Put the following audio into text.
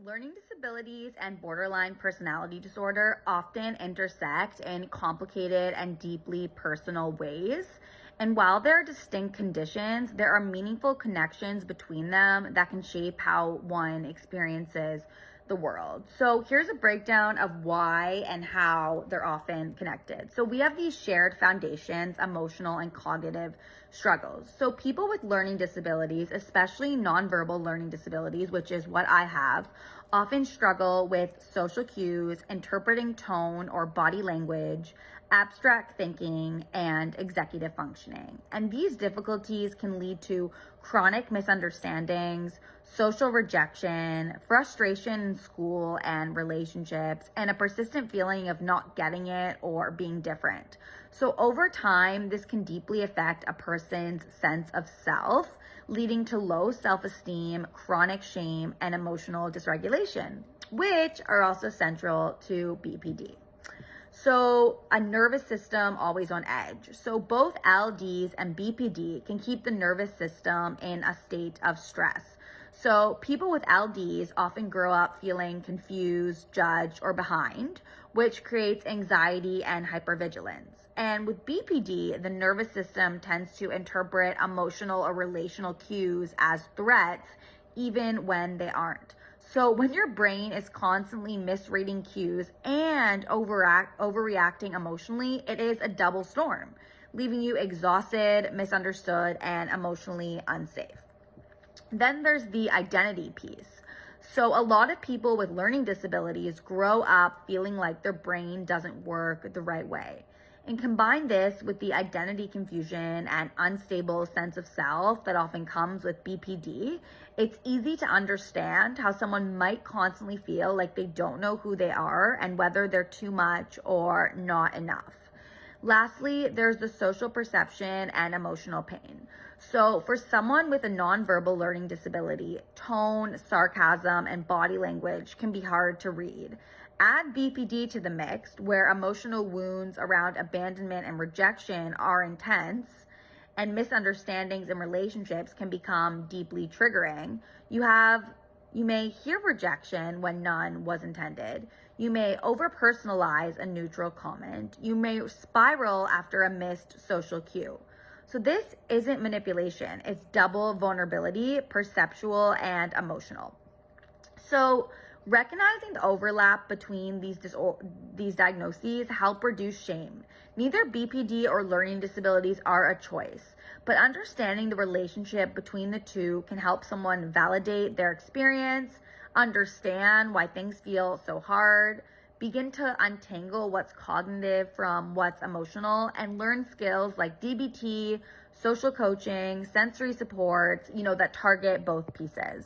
Learning disabilities and borderline personality disorder often intersect in complicated and deeply personal ways. And while they're distinct conditions, there are meaningful connections between them that can shape how one experiences the world. So here's a breakdown of why and how they're often connected. So we have these shared foundations, emotional and cognitive struggles. So people with learning disabilities, especially nonverbal learning disabilities, which is what I have, often struggle with social cues, interpreting tone or body language, abstract thinking, and executive functioning. And these difficulties can lead to chronic misunderstandings, social rejection, frustration in school and relationships, and a persistent feeling of not getting it or being different. So over time, this can deeply affect a person's sense of self, leading to low self-esteem, chronic shame, and emotional dysregulation, which are also central to BPD. So a nervous system always on edge. So both LDs and BPD can keep the nervous system in a state of stress. So people with LDs often grow up feeling confused, judged, or behind, which creates anxiety and hypervigilance. And with BPD, the nervous system tends to interpret emotional or relational cues as threats, even when they aren't. So when your brain is constantly misreading cues and overreacting emotionally, it is a double storm, leaving you exhausted, misunderstood, and emotionally unsafe. Then there's the identity piece. So a lot of people with learning disabilities grow up feeling like their brain doesn't work the right way. And combine this with the identity confusion and unstable sense of self that often comes with BPD, it's easy to understand how someone might constantly feel like they don't know who they are and whether they're too much or not enough. Lastly, there's the social perception and emotional pain. So for someone with a nonverbal learning disability, tone, sarcasm, and body language can be hard to read. Add BPD to the mix, where emotional wounds around abandonment and rejection are intense, and misunderstandings in relationships can become deeply triggering. You may hear rejection when none was intended. You may overpersonalize a neutral comment. You may spiral after a missed social cue. So this isn't manipulation. It's double vulnerability, perceptual and emotional. So recognizing the overlap between these diagnoses help reduce shame. Neither BPD or learning disabilities are a choice, but understanding the relationship between the two can help someone validate their experience, understand why things feel so hard, begin to untangle what's cognitive from what's emotional, and learn skills like DBT, social coaching, sensory supports, that target both pieces.